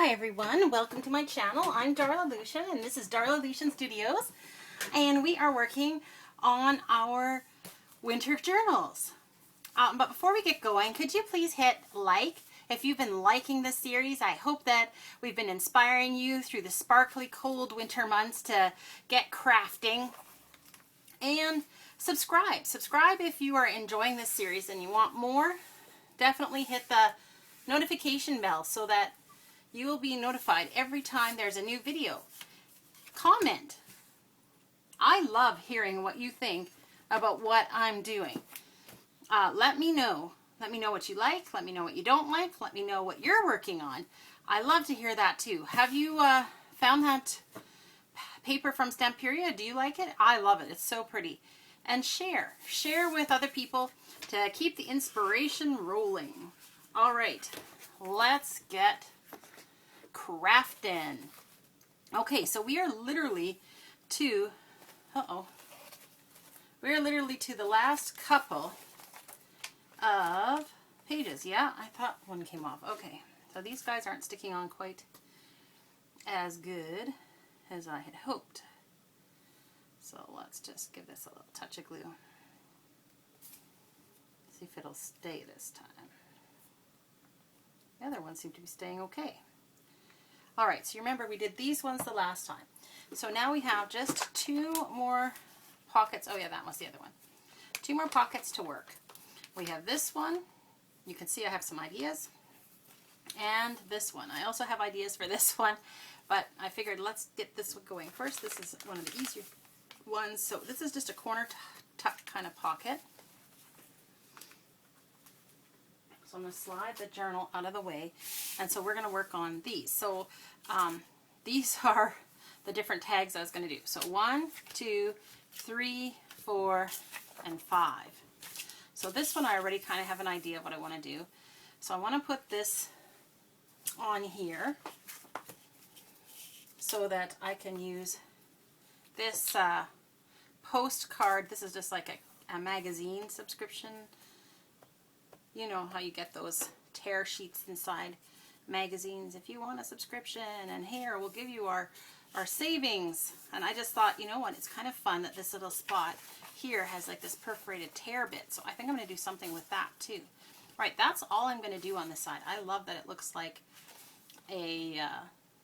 Hi everyone, welcome to my channel. I'm Darla Lucian and this is Darla Lucian Studios, and we are working on our winter journals. But before we get going, could you please hit like if you've been liking this series? I hope that we've been inspiring you through the sparkly cold winter months to get crafting. And subscribe if you are enjoying this series and you want more. Definitely hit the notification bell so that you will be notified every time there's a new video. Comment. I love hearing what you think about what I'm doing. Let me know. Let me know what you like. Let me know what you don't like. Let me know what you're working on. I love to hear that too. Have you found that paper from Stamperia? Do you like it? I love it. It's so pretty. And share. Share with other people to keep the inspiration rolling. All right. Let's get crafting. Okay, so we are literally to the last couple of pages. Yeah, I thought one came off. Okay, so these guys aren't sticking on quite as good as I had hoped. So let's just give this a little touch of glue. See if it'll stay this time. The other ones seem to be staying okay. All right, so you remember we did these ones the last time. So now we have just two more pockets. Oh yeah, that was the other one. Two more pockets to work. We have this one. You can see I have some ideas. And this one. I also have ideas for this one, but I figured let's get this one going first. This is one of the easier ones. So this is just a corner tuck kind of pocket. So I'm going to slide the journal out of the way, and so we're going to work on these. So these are the different tags I was going to do. So 1, 2, 3, 4, and 5. So this one I already kind of have an idea of what I want to do. So I want to put this on here so that I can use this postcard. This is just like a magazine subscription. You know how you get those tear sheets inside magazines. If you want a subscription, and here we'll give you our savings. And I just thought, you know what, it's kind of fun that this little spot here has like this perforated tear bit. So I think I'm going to do something with that too. Right, that's all I'm going to do on this side. I love that it looks like a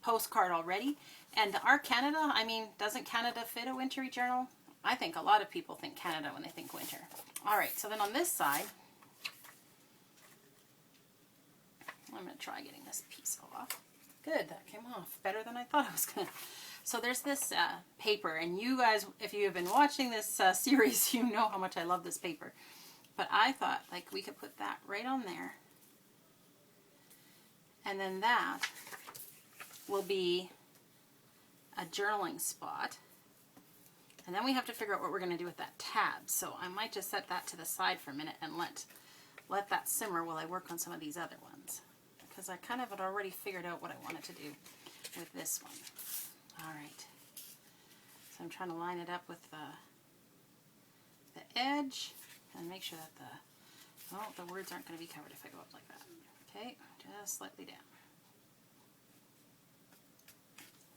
postcard already. And our Canada, I mean, doesn't Canada fit a wintry journal? I think a lot of people think Canada when they think winter. All right, so then on this side, I'm going to try getting this piece off. Good, that came off better than I thought it was going to. So there's this paper, and you guys, if you have been watching this series, you know how much I love this paper. But I thought, like, we could put that right on there. And then that will be a journaling spot. And then we have to figure out what we're going to do with that tab. So I might just set that to the side for a minute and let that simmer while I work on some of these other ones. Because I kind of had already figured out what I wanted to do with this one. All right. So I'm trying to line it up with the edge and make sure that the words aren't going to be covered if I go up like that. Okay, just slightly down.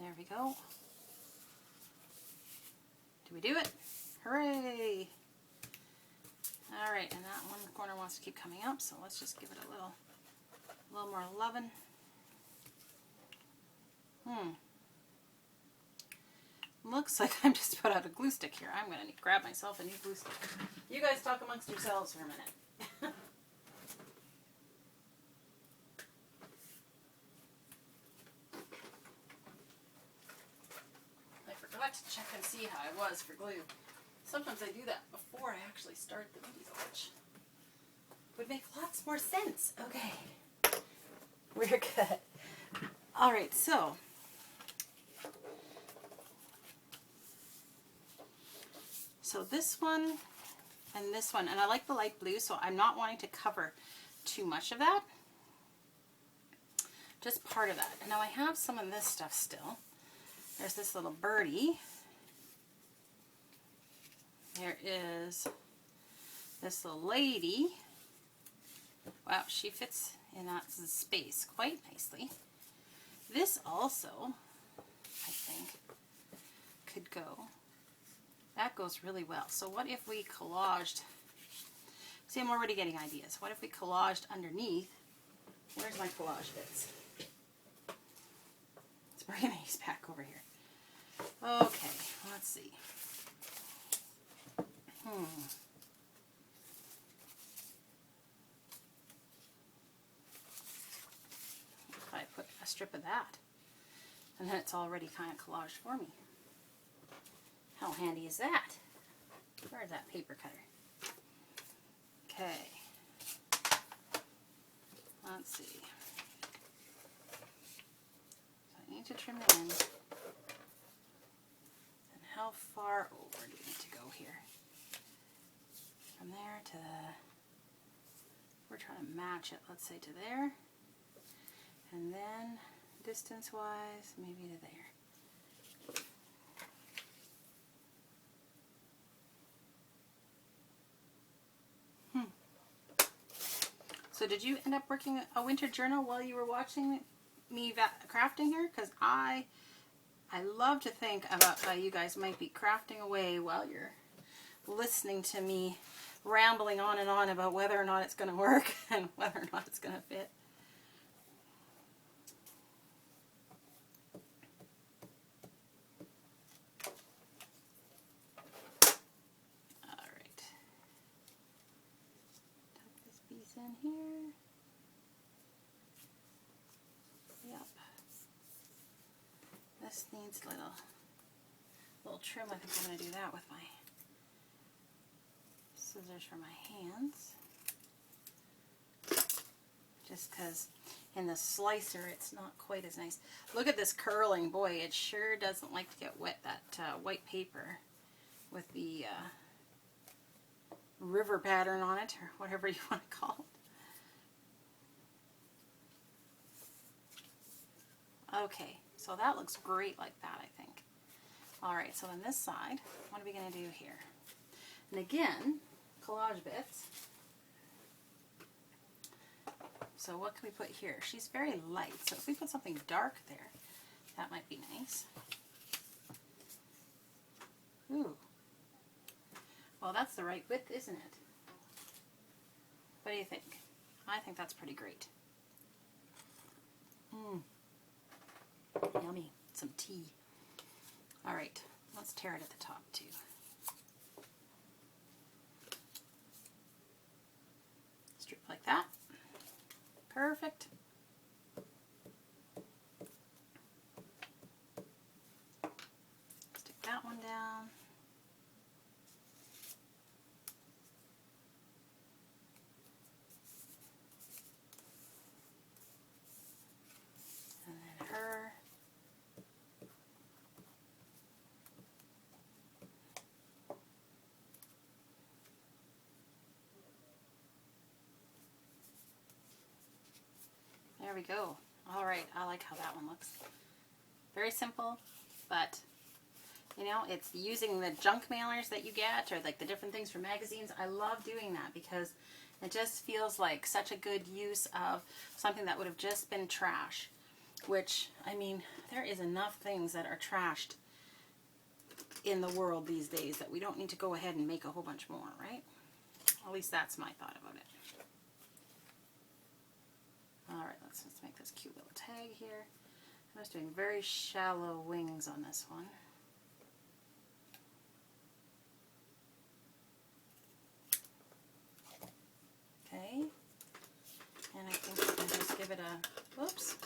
There we go. Do we do it? Hooray! All right, and that one corner wants to keep coming up, so let's just give it a little more loving. Looks like I'm just put out a glue stick here. I'm going to grab myself a new glue stick. You guys talk amongst yourselves for a minute. I forgot to check and see how I was for glue. Sometimes I do that before I actually start the video, which would make lots more sense. Okay. We're good. All right, so this one and this one, and I like the light blue, so I'm not wanting to cover too much of that. Just part of that. And now I have some of this stuff still. There's this little birdie. There is this little lady. Wow, she fits in that space quite nicely. This also, I think, could go. That goes really well. So what if we collaged, see, I'm already getting ideas. What if we collaged underneath? Where's my collage bits? Let's bring these back over here. Okay, let's see. If I put a strip of that, and then it's already kind of collaged for me. How handy is that? Where's that paper cutter? Okay. Let's see. So I need to trim it in. And how far over do we need to go here? From there to the, we're trying to match it, let's say to there. And then distance-wise, maybe to there. So did you end up working a winter journal while you were watching me crafting here? Because I love to think about how you guys might be crafting away while you're listening to me rambling on and on about whether or not it's going to work and whether or not it's going to fit. Alright. Tuck this piece in here. Yep. This needs a little trim. I think I'm going to do that with my scissors for my hands. Just because in the slicer it's not quite as nice. Look at this curling. Boy, it sure doesn't like to get wet, that white paper with the river pattern on it, or whatever you want to call it. Okay, so that looks great like that, I think. Alright, so on this side, what are we going to do here? And again, collage bits. So what can we put here? She's very light, so if we put something dark there, that might be nice. Ooh. Well, that's the right width, isn't it? What do you think? I think that's pretty great. Yummy. Some tea. Alright, let's tear it at the top too. Strip like that. Perfect. Stick that one down. And then her. There we go. All right, I like how that one looks. Very simple, but you know, it's using the junk mailers that you get, or like the different things from magazines. I love doing that because it just feels like such a good use of something that would have just been trash. Which, I mean, there is enough things that are trashed in the world these days that we don't need to go ahead and make a whole bunch more, right? At least that's my thought about it. Alright, let's make this cute little tag here. I was doing very shallow wings on this one. Okay, and I think we can just give it a, whoops,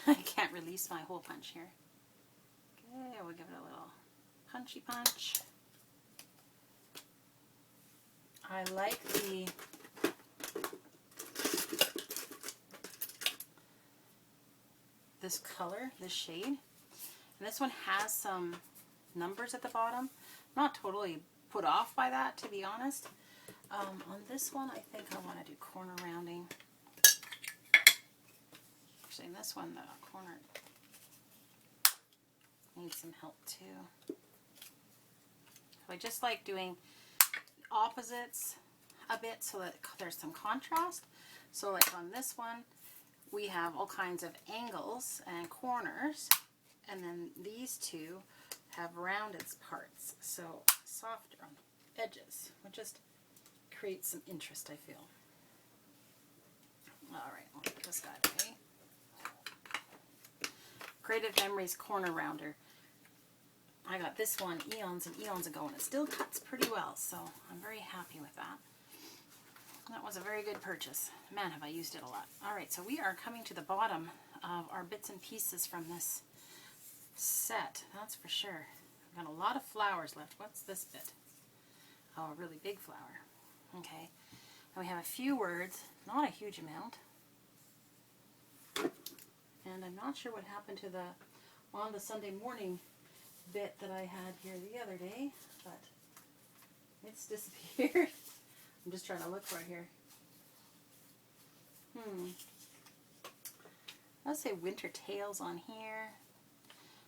I can't release my hole punch here. Okay, we'll give it a little punchy punch. I like this color, this shade. And this one has some numbers at the bottom. I'm not totally put off by that, to be honest. On this one, I think I want to do corner rounding. Actually, in this one, the corner needs some help too. So I just like doing opposites a bit so that there's some contrast. So like on this one, we have all kinds of angles and corners, and then these two have rounded parts, so softer on the edges, which just creates some interest, I feel. All right, I'll put this guy away. Creative Memories Corner Rounder. I got this one eons and eons ago, and it still cuts pretty well, so I'm very happy with that. That was a very good purchase. Man, have I used it a lot. All right, so we are coming to the bottom of our bits and pieces from this set, that's for sure. I've got a lot of flowers left. What's this bit? Oh, a really big flower. Okay, and we have a few words, not a huge amount. And I'm not sure what happened to the on the Sunday morning bit that I had here the other day, but it's disappeared. I'm just trying to look for it here. Let's say Winter Tales on here.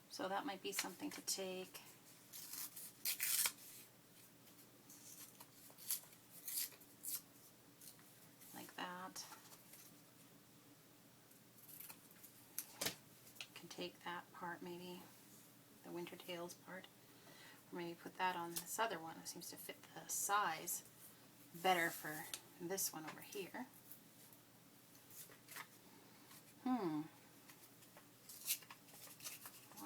So that might be something to take. Like that. Can take that part maybe, the Winter Tales part. Or maybe put that on this other one. It seems to fit the size better for this one over here.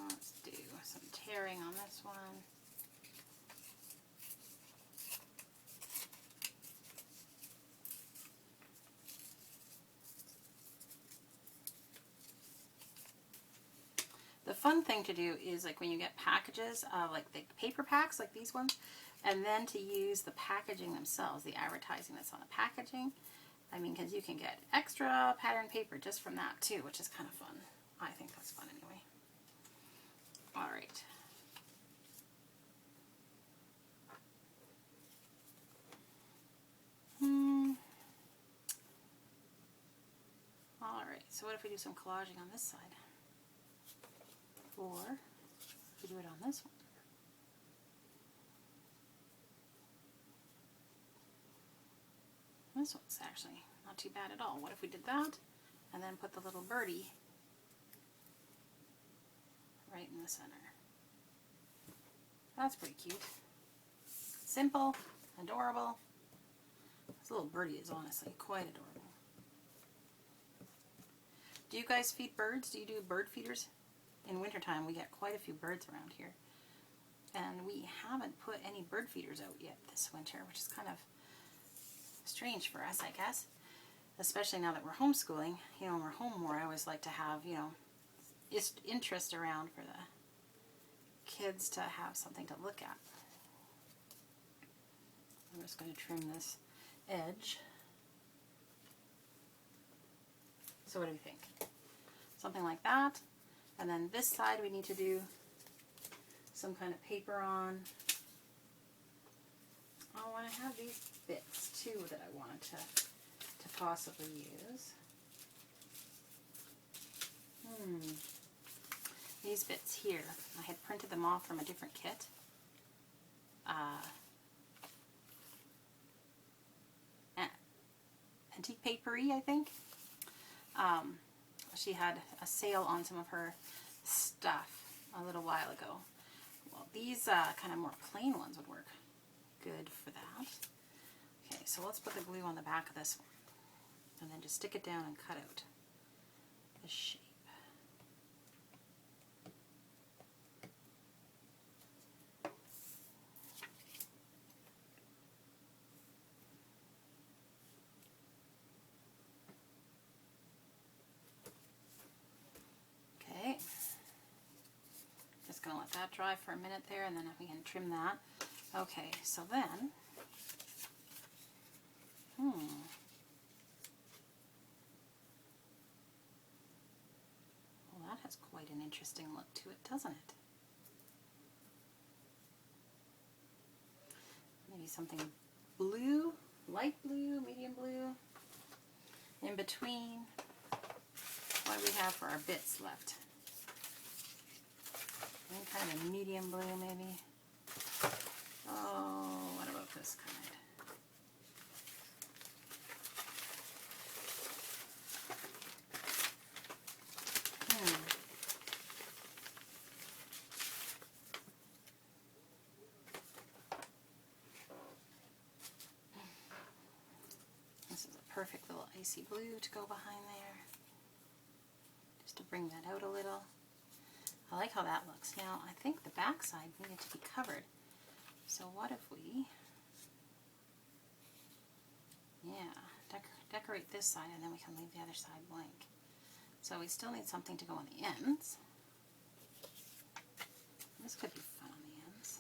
Let's do some tearing on this one. The fun thing to do is like when you get packages, like the paper packs, like these ones, and then to use the packaging themselves, the advertising that's on the packaging. I mean, because you can get extra pattern paper just from that too, which is kind of fun. I think that's fun anyway. All right. All right, so what if we do some collaging on this side? Or we do it on this one. This one's actually not too bad at all. What if we did that and then put the little birdie right in the center? That's pretty cute. Simple, adorable. This little birdie is honestly quite adorable. Do you guys feed birds? Do you do bird feeders? In wintertime, we get quite a few birds around here. And we haven't put any bird feeders out yet this winter, which is kind of strange for us, I guess. Especially now that we're homeschooling. You know, when we're home more, I always like to have, you know, interest around for the kids to have something to look at. I'm just going to trim this edge. So what do you think? Something like that. And then this side we need to do some kind of paper on. I want to have these bits too that I wanted to possibly use. These bits here, I had printed them off from a different kit. Antique Papery, I think. She had a sale on some of her stuff a little while ago. Well, these kind of more plain ones would work good for that. Okay, so let's put the glue on the back of this one. And then just stick it down and cut out the shape. Okay. Just going to let that dry for a minute there, and then we can trim that. Okay, so then, well, that has quite an interesting look to it, doesn't it? Maybe something blue, light blue, medium blue, in between. What do we have for our bits left? Any kind of medium blue, maybe? Oh, what about this kind? spicy blue to go behind there, just to bring that out a little. I like how that looks. Now, I think the back side needed to be covered. So what if we, decorate this side and then we can leave the other side blank. So we still need something to go on the ends. This could be fun on the ends.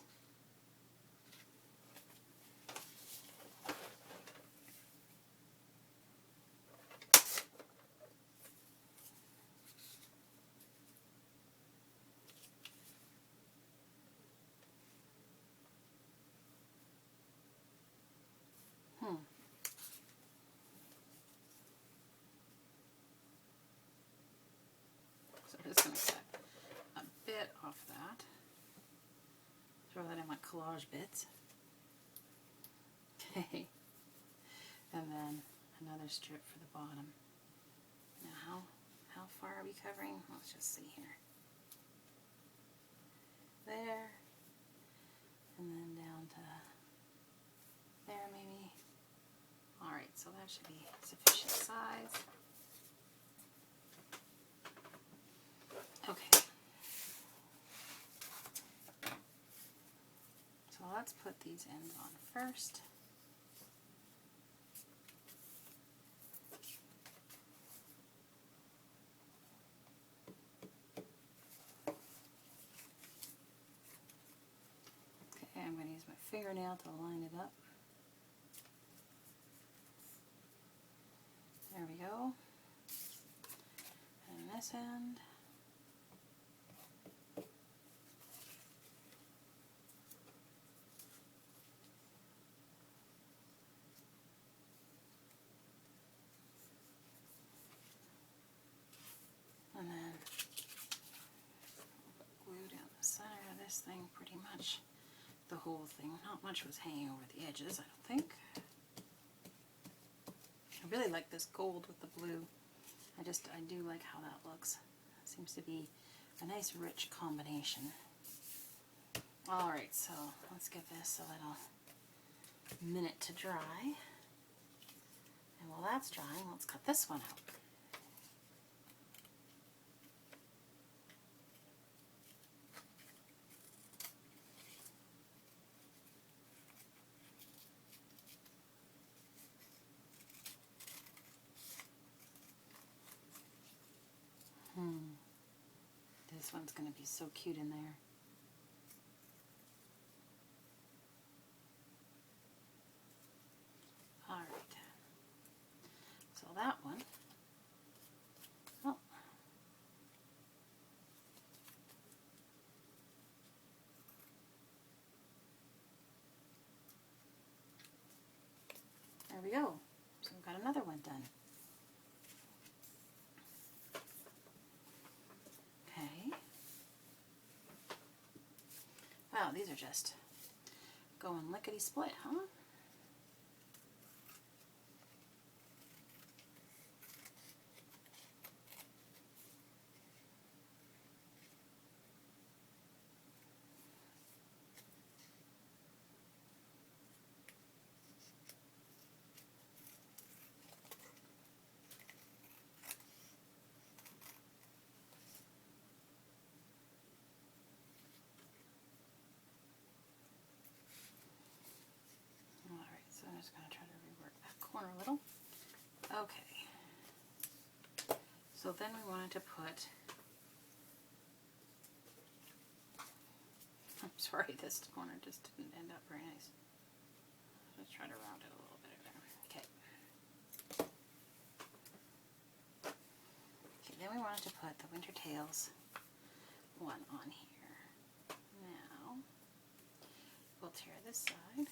So I'm just going to cut a bit off that. Throw that in my collage bits. Okay. And then another strip for the bottom. Now how far are we covering? Let's just see here. There. And then down to there maybe. Alright, so that should be sufficient size. Okay. So let's put these ends on first. Okay, I'm going to use my fingernail to line it up. There we go. And this end. And then glue down the center of this thing, pretty much the whole thing. Not much was hanging over the edges, I don't think. I really like this gold with the blue. I do like how that looks. It seems to be a nice rich combination. Alright, so let's give this a little minute to dry. And while that's drying, let's cut this one out. This one's going to be so cute in there. Alright, so that one, oh, there we go. So we've got another one done. Okay. Wow, these are just going lickety-split, huh? So I'm just going to try to rework that corner a little. Okay. So then we wanted to put, I'm sorry, this corner just didn't end up very nice. Let's try to round it a little bit there. Okay. Okay, then we wanted to put the Winter Tales one on here. Now, we'll tear this side.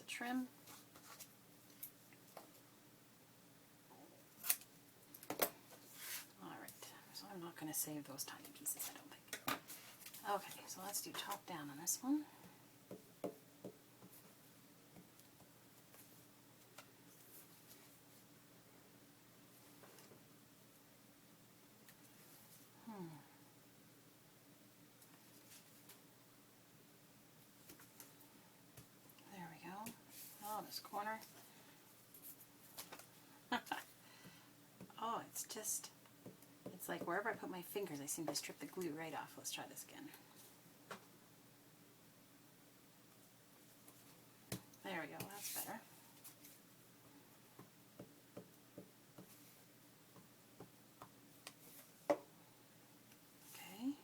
Trim. Alright, so I'm not going to save those tiny pieces, I don't think. Okay, so let's do top down on this one. this corner. Oh, it's like wherever I put my fingers, I seem to strip the glue right off. Let's try this again. There we go, that's better. Okay. And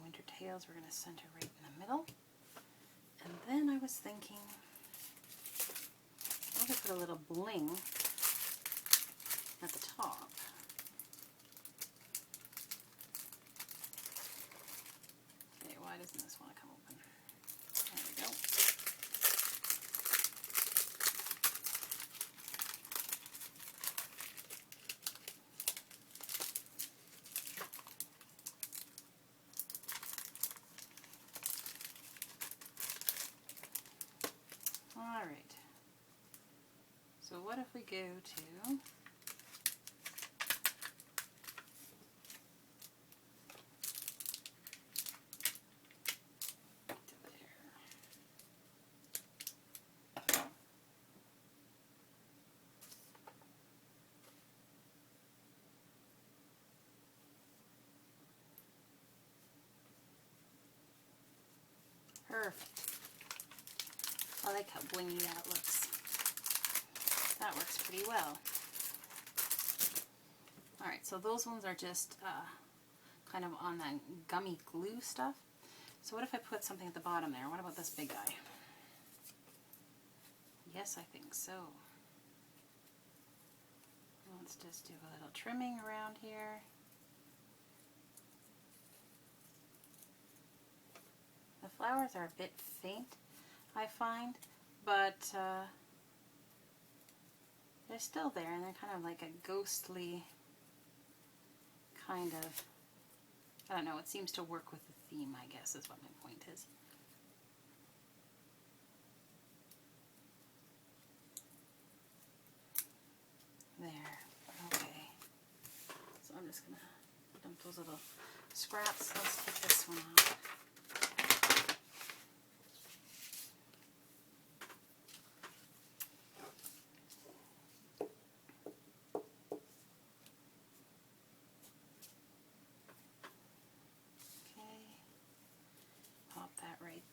Winter Tales we're going to center right in the middle. And then I was thinking, I'm going to put a little bling at the top. Okay, why doesn't this want to come open? There we go. All right. So what if we go to perfect. I like how blingy that looks. That works pretty well. Alright, so those ones are just kind of on that gummy glue stuff. So what if I put something at the bottom there? What about this big guy? Yes, I think so. Let's just do a little trimming around here. The flowers are a bit faint, I find, but they're still there, and they're kind of like a ghostly kind of, I don't know, it seems to work with the theme, I guess, is what my point is. There, okay. So I'm just going to dump those little scraps. Let's take this one out.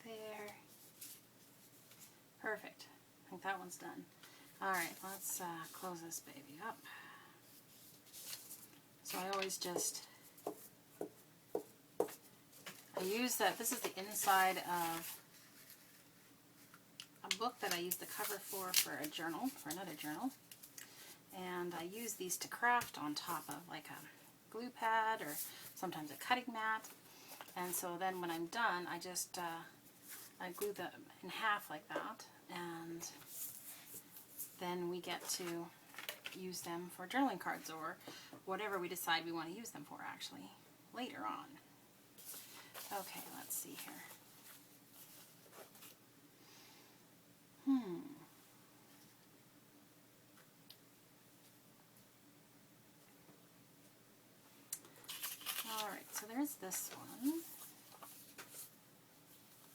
There. Perfect. I think that one's done. Alright, let's close this baby up. So I always just, I use that, this is the inside of a book that I use the cover for a journal, for another journal. And I use these to craft on top of like a glue pad or sometimes a cutting mat. And so then when I'm done, I just I glue them in half like that, and then we get to use them for journaling cards or whatever we decide we want to use them for actually later on. Okay, let's see here. Alright, so there's this one.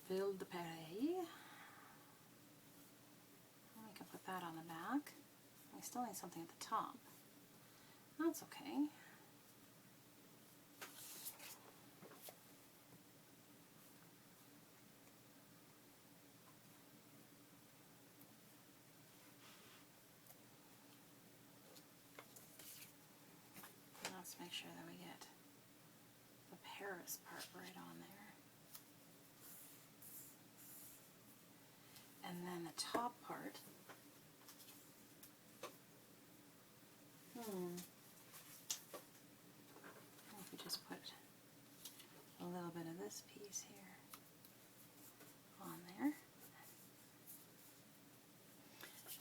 Ville de Paris. We can put that on the back. I still need something at the top. That's okay. Let's make sure that we get the Paris part right on there. And then the top part, if we just put a little bit of this piece here on there,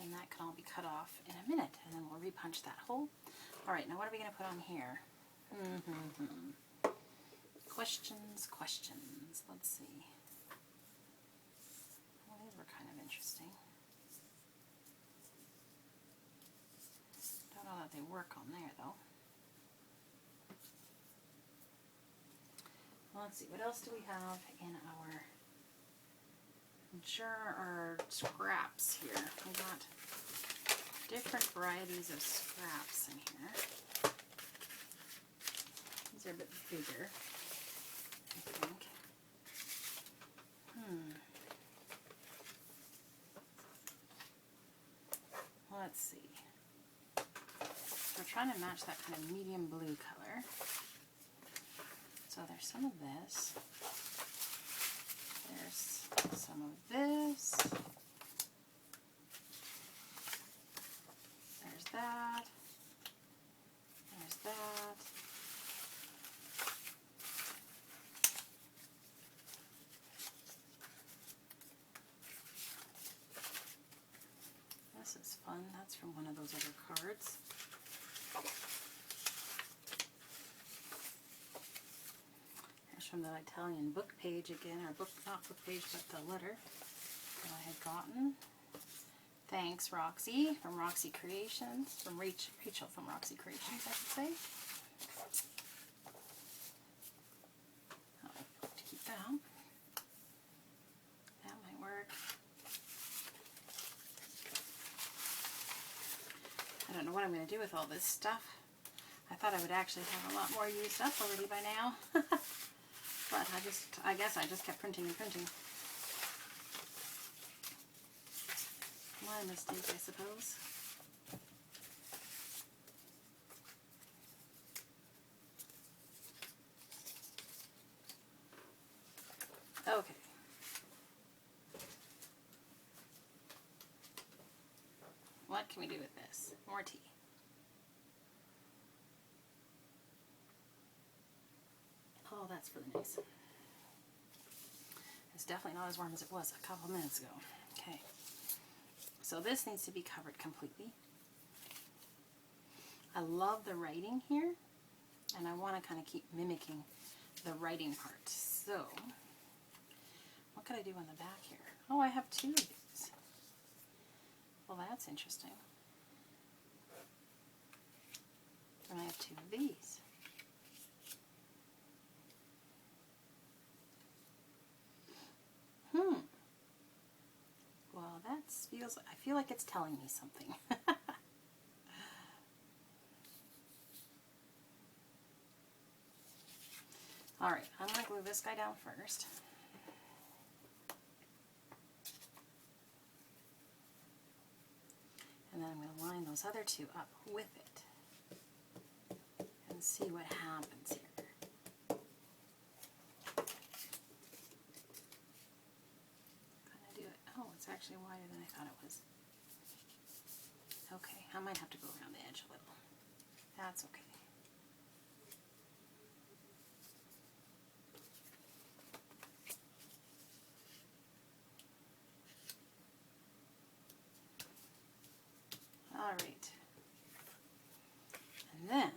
and that can all be cut off in a minute, and then we'll repunch that hole. Alright, now what are we going to put on here? Questions, questions. Let's see. Well, these were kind of interesting. Don't know that they work on there, though. Well, let's see. What else do we have in our scraps here. We got different varieties of scraps in here. These are a bit bigger, I think. Let's see. We're trying to match that kind of medium blue color. So there's some of this. There's some of this. There's that. There's that. This is fun. That's from one of those other cards. From the Italian book page again, or book, not book page, but the letter that I had gotten. Thanks, Roxy, from Roxy Creations, from Rachel from Roxy Creations, I should say. I'll have to keep that. That might work. I don't know what I'm going to do with all this stuff. I thought I would actually have a lot more used up already by now. But I guess I just kept printing and printing. My mistake, I suppose. Okay. What can we do with this? More tea. Oh, that's really nice. It's definitely not as warm as it was a couple minutes ago. Okay. So this needs to be covered completely. I love the writing here, and I want to kind of keep mimicking the writing part. So, what could I do on the back here? Oh, I have two of these. Well, that's interesting. And I have two of these. Well, that feels, I feel like it's telling me something. Alright, I'm going to glue this guy down first. And then I'm going to line those other two up with it. And see what happens here. It's actually wider than I thought it was. Okay, I might have to go around the edge a little. That's okay. All right. And then,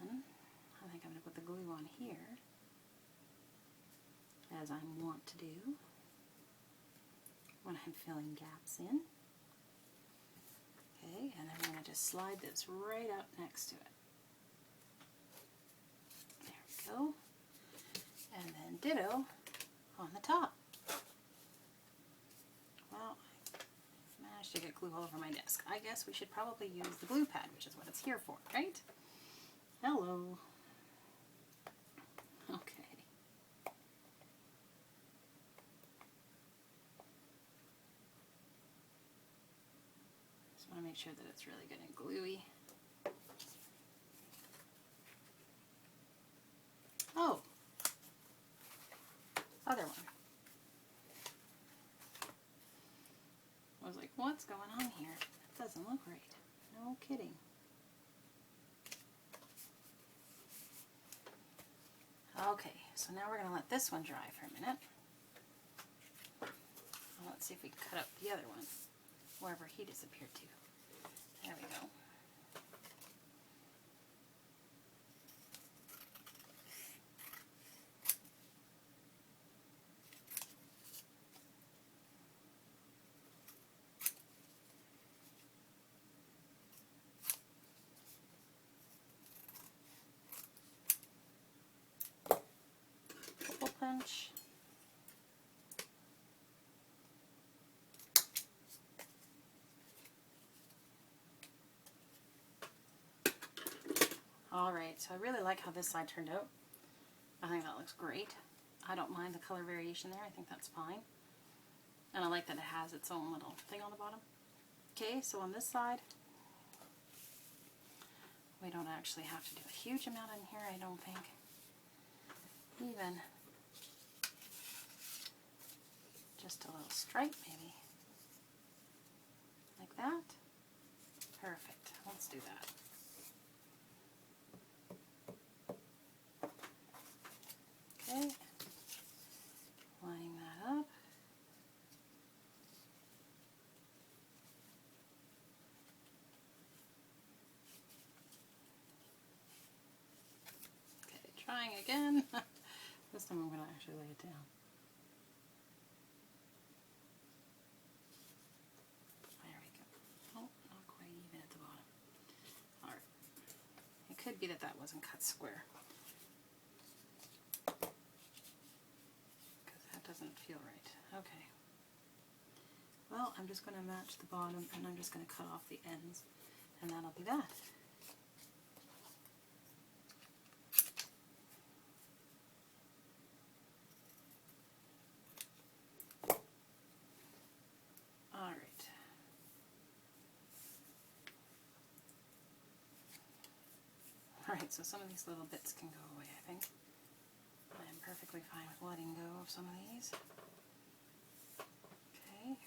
I think I'm going to put the glue on here, as I want to do when I'm filling gaps in. Okay, and then I'm going to just slide this right up next to it. There we go. And then ditto on the top. Well, I managed to get glue all over my desk. I guess we should probably use the glue pad, which is what it's here for, right? Hello. Okay. Just want to make sure that it's really good and gluey. Oh, other one. I was like, what's going on here? That doesn't look right. No kidding. Okay, so now we're going to let this one dry for a minute. Let's see if we can cut up the other one, wherever he disappeared to. There we go. Punch. Alright, so I really like how this side turned out. I think that looks great. I don't mind the color variation there. I think that's fine. And I like that it has its own little thing on the bottom. Okay, so on this side, we don't actually have to do a huge amount in here, I don't think. Even just a little stripe maybe. Like that. Perfect. Let's do that. Okay. Lining that up. Okay, trying again. This time I'm going to actually lay it down. There we go. Oh, not quite even at the bottom. Alright. It could be that that wasn't cut square. Because that doesn't feel right. Okay. Well, I'm just going to match the bottom and I'm just going to cut off the ends. And that'll be that. Alright, so some of these little bits can go away, I think. I am perfectly fine with letting go of some of these. Okay.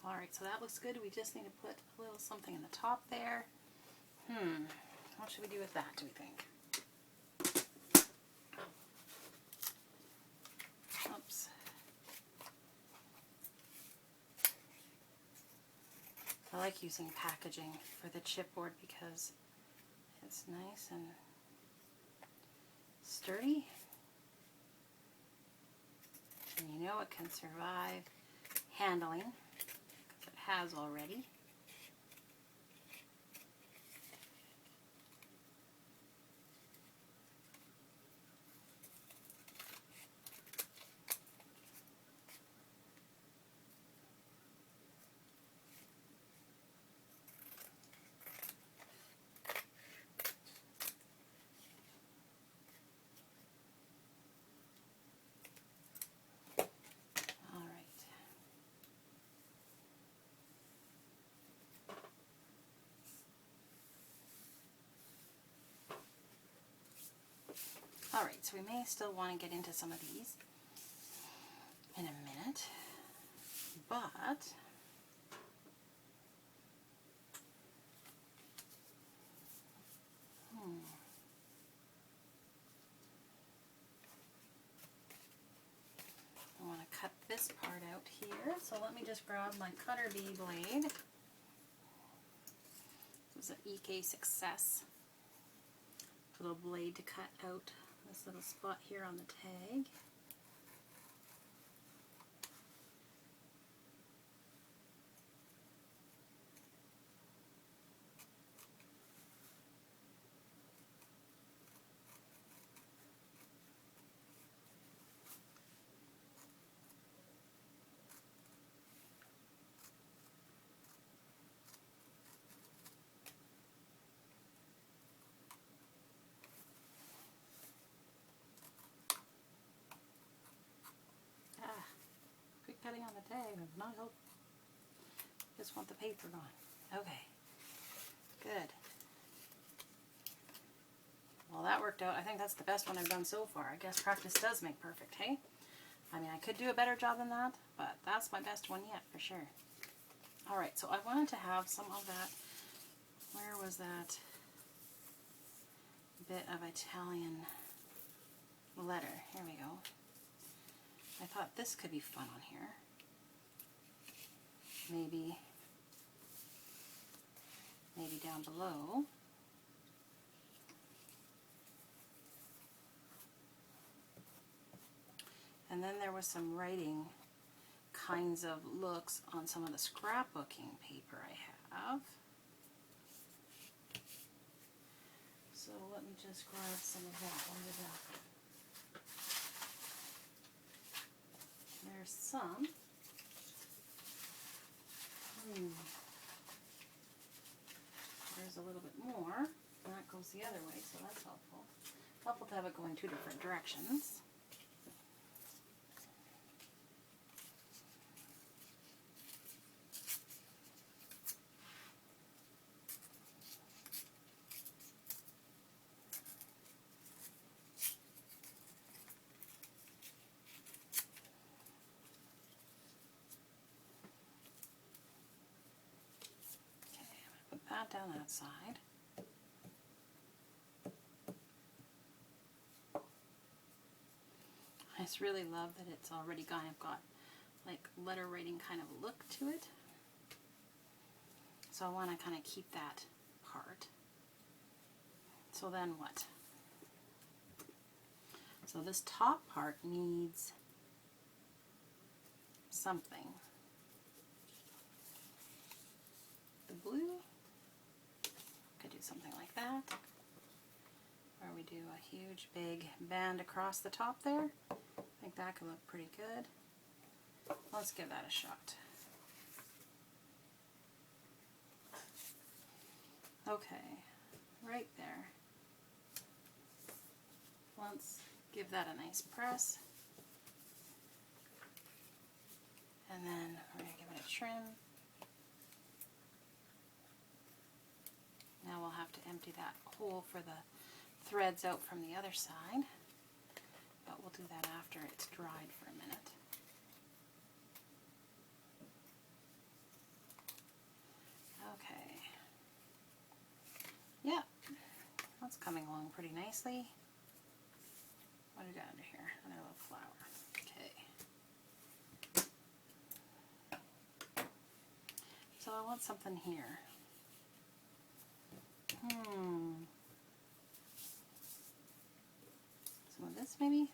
Alright, so that looks good. We just need to put a little something in the top there. What should we do with that, do we think? Oops. I like using packaging for the chipboard because it's nice and sturdy. And you know it can survive handling because it has already. Alright, so we may still want to get into some of these in a minute, but I want to cut this part out here, so let me just grab my cutter bee blade. This is an EK Success. Little blade to cut out this little spot here on the tag. Cutting on the tag is not helpful. Just want the paper gone. Okay. Good. Well, that worked out. I think that's the best one I've done so far. I guess practice does make perfect, hey? I mean, I could do a better job than that, but that's my best one yet, for sure. Alright, so I wanted to have some of that. Where was that bit of Italian letter? Here we go. I thought this could be fun on here. Maybe down below. And then there was some writing kinds of looks on some of the scrapbooking paper I have. So let me just grab some of that. What is that? There's some. there's a little bit more, and that goes the other way, so that's helpful. Helpful to have it going two different directions. That down that side. I just really love that it's already kind of got like letter writing kind of look to it. So I want to kind of keep that part. So then what? So this top part needs something. The blue. Could do something like that, where we do a huge big band across the top there. I think that could look pretty good. Let's give that a shot. Okay, right there. Let's give that a nice press. And then we're going to give it a trim. Now we'll have to empty that hole for the threads out from the other side, but we'll do that after it's dried for a minute. Okay. Yeah, that's coming along pretty nicely. What do we got under here? Another little flower. Okay. So I want something here. Some of this maybe?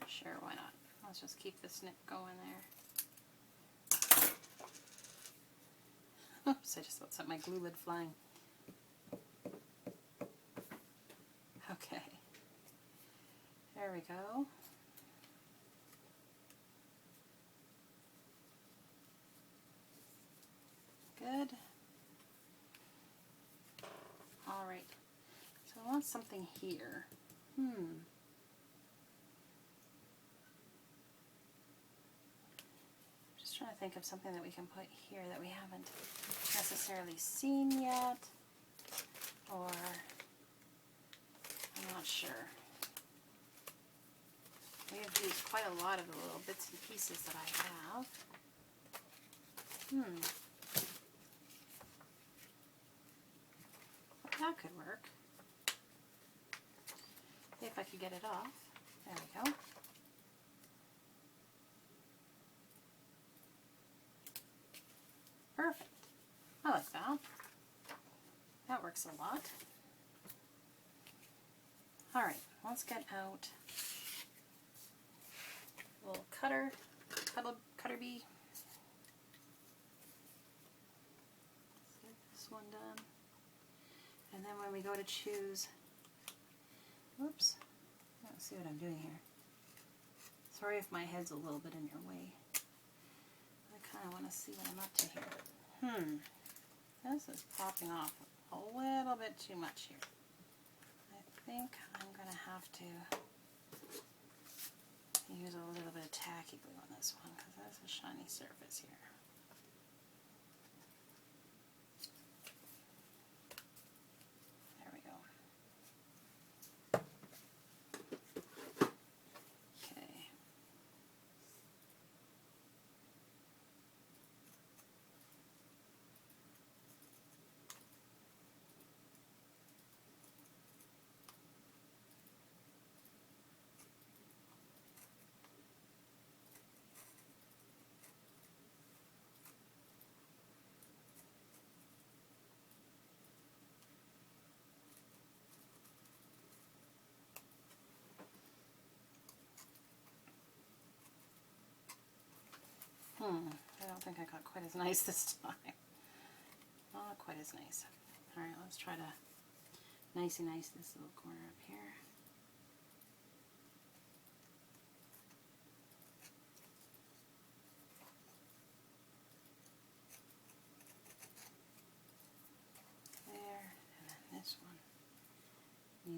Sure, why not? Let's just keep the snip going there. Oops, I just about sent my glue lid flying. Okay. There we go. Good. All right. So I want something here. Just trying to think of something that we can put here that we haven't necessarily seen yet, or I'm not sure. We have used quite a lot of the little bits and pieces that I have. That could work. If I could get it off. There we go. Perfect. I like that. That works a lot. Alright, let's get out a little cutter bee. Let's get this one done. And then when we go to choose, whoops, I don't see what I'm doing here. Sorry if my head's a little bit in your way. I kind of want to see what I'm up to here. This is popping off a little bit too much here. I think I'm going to have to use a little bit of tacky glue on this one because that's a shiny surface here. There we go. Okay. I don't think I got quite as nice this time. Not quite as nice. Alright, let's try to nicey nice this little corner up here.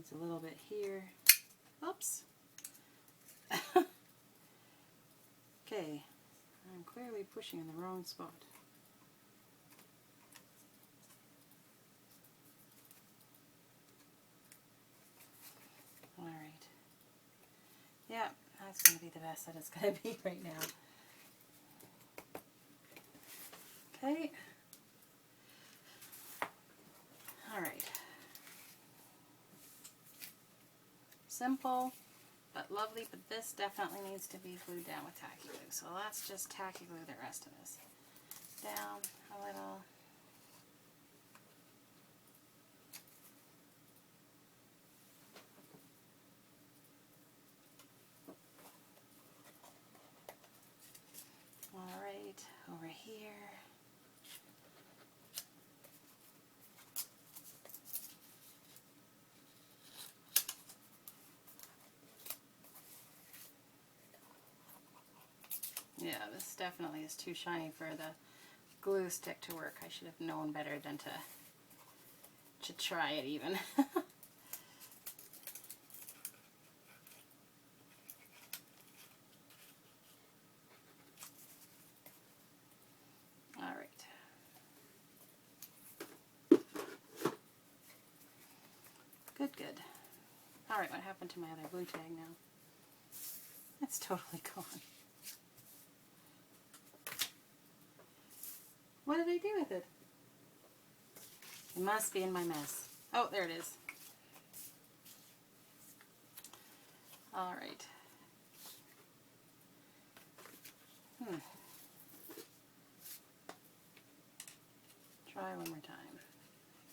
Needs a little bit here. Oops. Okay, I'm clearly pushing in the wrong spot. Alright. Yeah, that's going to be the best that it's going to be right now. Okay. Alright. Simple, but lovely, but this definitely needs to be glued down with tacky glue. So let's just tacky glue the rest of this down a little. Alright, over here. Yeah, this definitely is too shiny for the glue stick to work. I should have known better than to try it even. Alright. Good, good. Alright, what happened to my other glue tag now? It's totally gone. What did I do with it? It must be in my mess. Oh, there it is. Alright. Try one more time.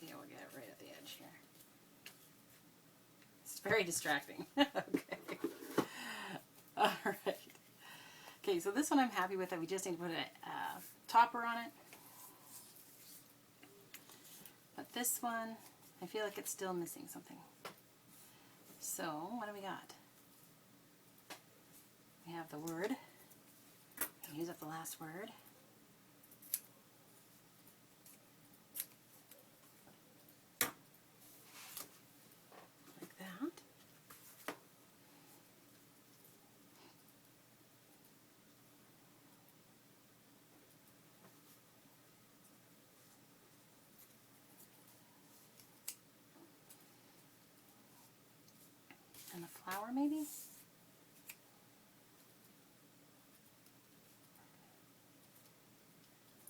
Maybe we'll get it right at the edge here. It's very distracting. Okay. Alright. Okay, so this one I'm happy with. We just need to put a topper on it. But this one, I feel like it's still missing something. So, what do we got? We have the word. Use up the last word. Like that. And a flower maybe?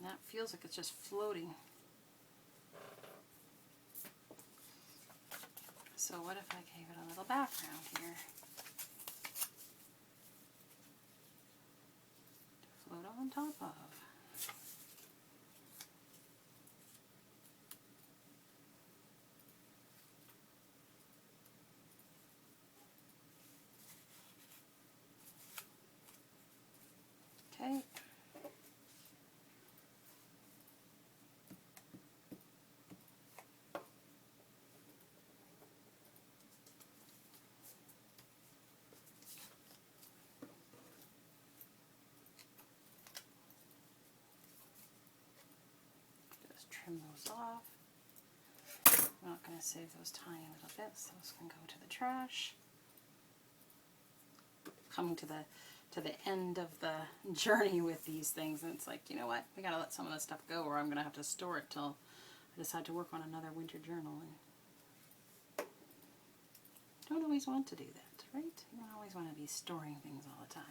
That feels like it's just floating. So what if I gave it a little background here? To float on top of. Okay. Just trim those off. I'm not going to save those tiny little bits. Those can go to the trash. Coming to the end of the journey with these things, and it's like, you know what? We got to let some of this stuff go, or I'm going to have to store it till I decide to work on another winter journal. And don't always want to do that, right? You don't always want to be storing things all the time.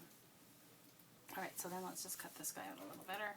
All right, so then let's just cut this guy out a little better.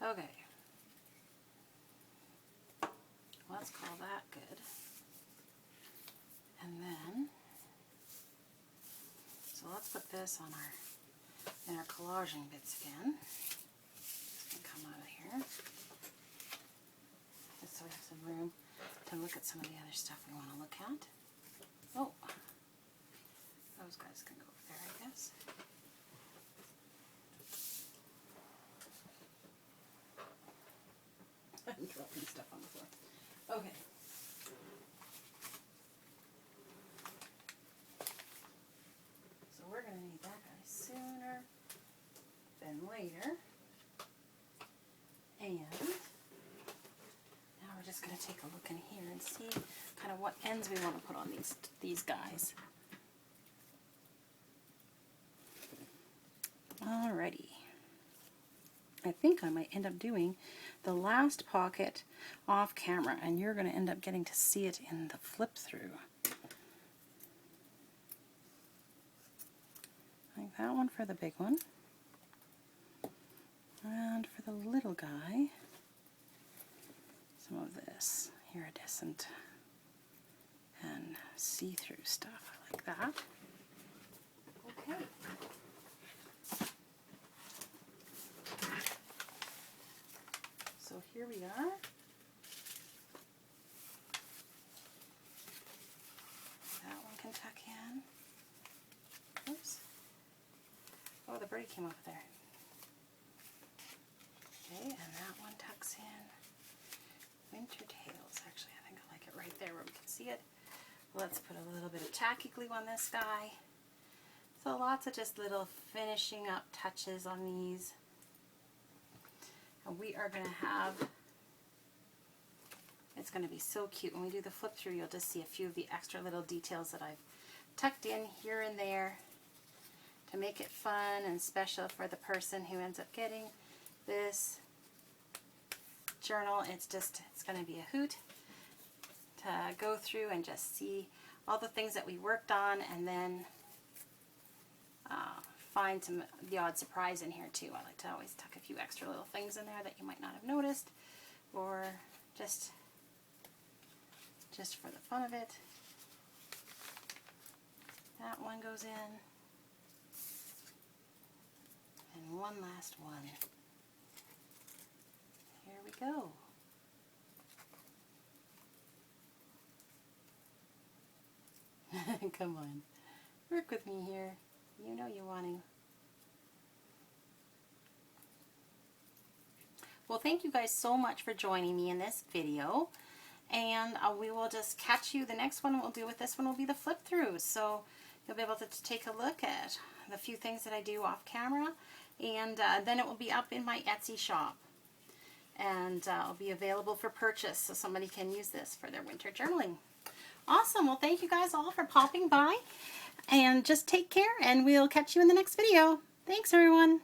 Okay. Let's call that good. And then, so let's put this on in our collaging bits again. This can come out of here. Just so we have some room to look at some of the other stuff we want to look at. Oh, those guys can go there, I guess. I'm dropping stuff on the floor. Okay. So we're going to need that guy sooner than later. And now we're just going to take a look in here and see kind of what ends we want to put on these guys. Alrighty. I think I might end up doing the last pocket off camera, and you're going to end up getting to see it in the flip through. Like that one for the big one. And for the little guy, some of this iridescent and see-through stuff. I like that. Okay. So here we are. That one can tuck in. Oops. Oh, the birdie came off there. Okay, and that one tucks in. Winter Tails. Actually, I think I like it right there where we can see it. Let's put a little bit of tacky glue on this guy. So lots of just little finishing up touches on these. And we are going to have, it's going to be so cute. When we do the flip through, you'll just see a few of the extra little details that I've tucked in here and there to make it fun and special for the person who ends up getting this journal. It's going to be a hoot to go through and just see all the things that we worked on, and then find the odd surprise in here too. I like to always tuck a few extra little things in there that you might not have noticed, or just for the fun of it. That one goes in, and one last one. Here we go. Come on, work with me here. You know you want to. Well, thank you guys so much for joining me in this video, and we will just catch you. The next one we'll do with this one will be the flip through, so you'll be able to take a look at the few things that I do off camera, and then it will be up in my Etsy shop, and it'll be available for purchase, so somebody can use this for their winter journaling. Awesome. Well, thank you guys all for popping by, and just take care, and we'll catch you in the next video. Thanks, everyone.